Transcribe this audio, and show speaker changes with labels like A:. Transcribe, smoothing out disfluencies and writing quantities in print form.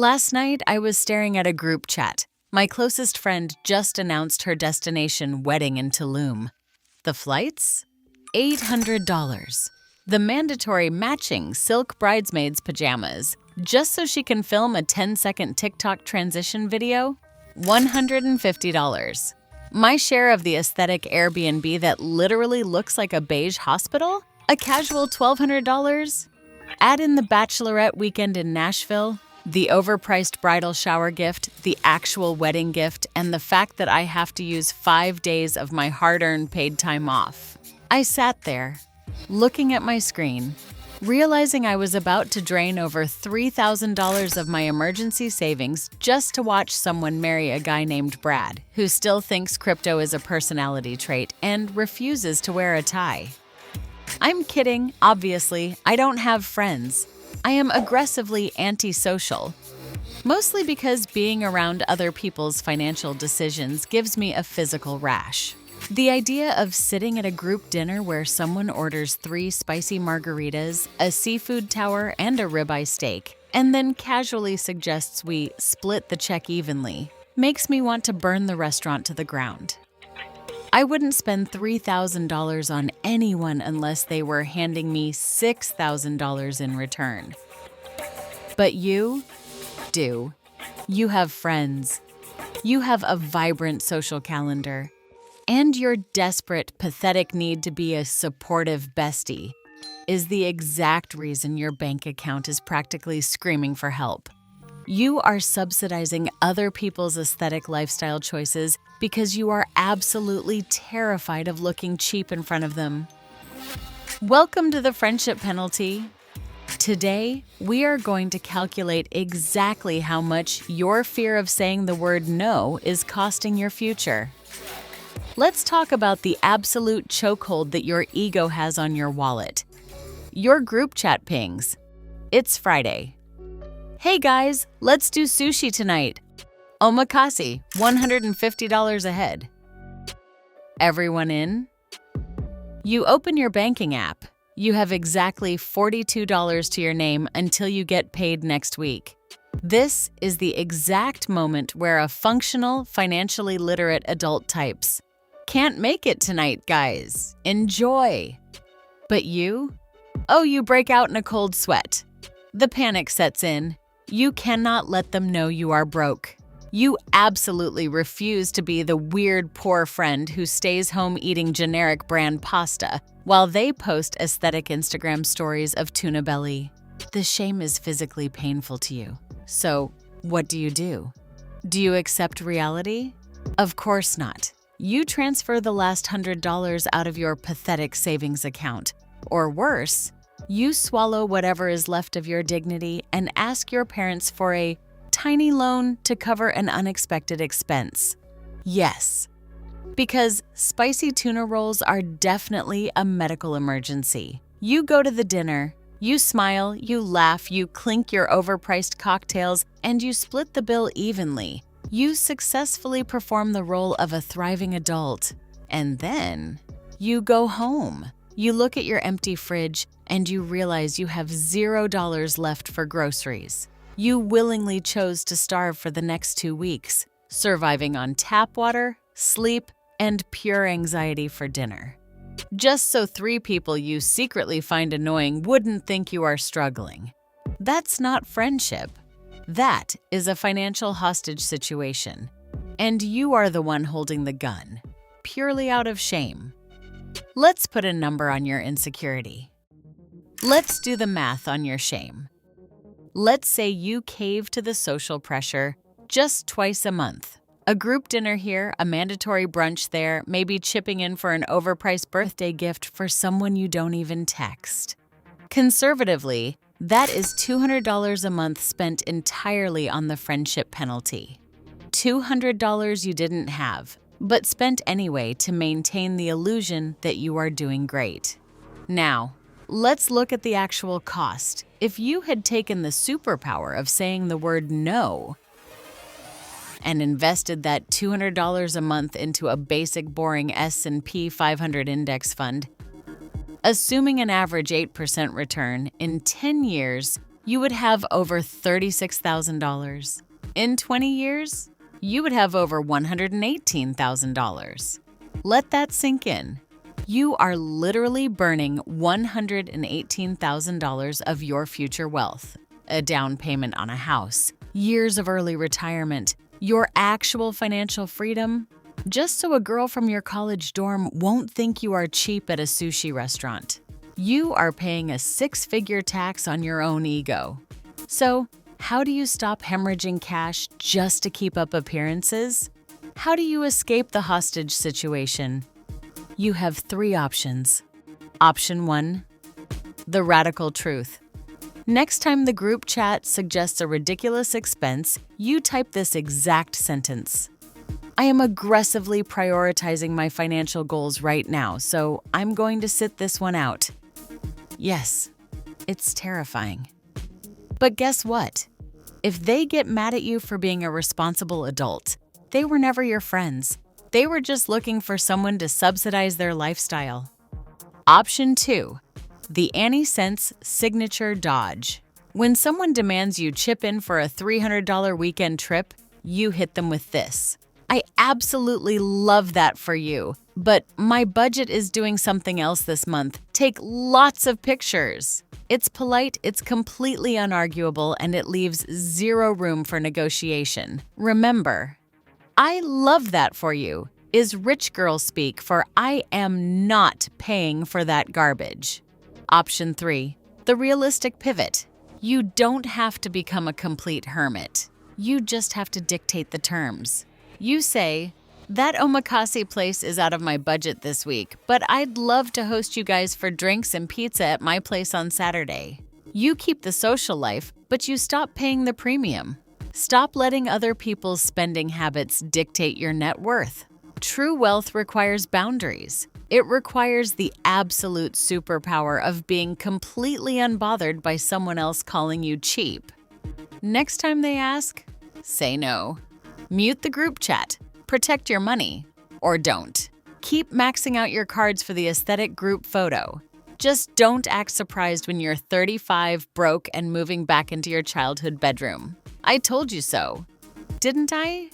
A: Last night, I was staring at a group chat. My closest friend just announced her destination wedding in Tulum. The flights? $800. The mandatory matching silk bridesmaids pajamas, just so she can film a 10-second TikTok transition video? $150. My share of the aesthetic Airbnb that literally looks like a beige hospital? A casual $1,200? Add in the bachelorette weekend in Nashville, the overpriced bridal shower gift, the actual wedding gift, and the fact that I have to use 5 days of my hard-earned paid time off. I sat there, looking at my screen, realizing I was about to drain over $3,000 of my emergency savings just to watch someone marry a guy named Brad, who still thinks crypto is a personality trait and refuses to wear a tie. I'm kidding, obviously. I don't have friends. I am aggressively antisocial, mostly because being around other people's financial decisions gives me a physical rash. The idea of sitting at a group dinner where someone orders 3 spicy margaritas, a seafood tower, and a ribeye steak, and then casually suggests we split the check evenly, makes me want to burn the restaurant to the ground. I wouldn't spend $3,000 on anyone unless they were handing me $6,000 in return. But you do. You have friends. You have a vibrant social calendar. And your desperate, pathetic need to be a supportive bestie is the exact reason your bank account is practically screaming for help. You are subsidizing other people's aesthetic lifestyle choices because you are absolutely terrified of looking cheap in front of them. Welcome to the friendship penalty. Today, we are going to calculate exactly how much your fear of saying the word no is costing your future. Let's talk about the absolute chokehold that your ego has on your wallet. Your group chat pings. It's Friday. Hey guys, let's do sushi tonight. Omakase, $150 a head. Everyone in? You open your banking app. You have exactly $42 to your name until you get paid next week. This is the exact moment where a functional, financially literate adult types, "Can't make it tonight, guys. Enjoy." But you? Oh, you break out in a cold sweat. The panic sets in. You cannot let them know you are broke. You absolutely refuse to be the weird poor friend who stays home eating generic brand pasta while they post aesthetic Instagram stories of tuna belly. The shame is physically painful to you. So, what do? Do you accept reality? Of course not. You transfer the last $100 out of your pathetic savings account. Or worse, you swallow whatever is left of your dignity and ask your parents for a tiny loan to cover an unexpected expense. Yes, because spicy tuna rolls are definitely a medical emergency. You go to the dinner, you smile, you laugh, you clink your overpriced cocktails, and you split the bill evenly. You successfully perform the role of a thriving adult. And then you go home. You look at your empty fridge and you realize you have $0 left for groceries. You willingly chose to starve for the next 2 weeks, surviving on tap water, sleep, and pure anxiety for dinner. Just so 3 people you secretly find annoying wouldn't think you are struggling. That's not friendship. That is a financial hostage situation. And you are the one holding the gun, purely out of shame. Let's put a number on your insecurity. Let's do the math on your shame. Let's say you cave to the social pressure just twice a month. A group dinner here, a mandatory brunch there, maybe chipping in for an overpriced birthday gift for someone you don't even text. Conservatively, that is $200 a month spent entirely on the friendship penalty. $200 you didn't have, but spent anyway to maintain the illusion that you are doing great. Now, let's look at the actual cost. If you had taken the superpower of saying the word no and invested that $200 a month into a basic boring S&P 500 index fund, assuming an average 8% return, in 10 years, you would have over $36,000. In 20 years, you would have over $118,000. Let that sink in. You are literally burning $118,000 of your future wealth, a down payment on a house, years of early retirement, your actual financial freedom, just so a girl from your college dorm won't think you are cheap at a sushi restaurant. You are paying a six-figure tax on your own ego. So, how do you stop hemorrhaging cash just to keep up appearances? How do you escape the hostage situation? You have three options. Option 1, the radical truth. Next time the group chat suggests a ridiculous expense, you type this exact sentence. I am aggressively prioritizing my financial goals right now, so I'm going to sit this one out. Yes, it's terrifying. But guess what? If they get mad at you for being a responsible adult, they were never your friends. They were just looking for someone to subsidize their lifestyle. Option 2, the Annie Cents signature dodge. When someone demands you chip in for a $300 weekend trip, you hit them with this. I absolutely love that for you, but my budget is doing something else this month. Take lots of pictures. It's polite, it's completely unarguable, and it leaves zero room for negotiation. Remember, I love that for you is rich girl speak for I am not paying for that garbage. Option 3, the realistic pivot. You don't have to become a complete hermit. You just have to dictate the terms. You say, that omakase place is out of my budget this week, but I'd love to host you guys for drinks and pizza at my place on Saturday. You keep the social life, but you stop paying the premium. Stop letting other people's spending habits dictate your net worth. True wealth requires boundaries. It requires the absolute superpower of being completely unbothered by someone else calling you cheap. Next time they ask, say no. Mute the group chat, protect your money, or don't. Keep maxing out your cards for the aesthetic group photo. Just don't act surprised when you're 35, broke, and moving back into your childhood bedroom. I told you so, didn't I?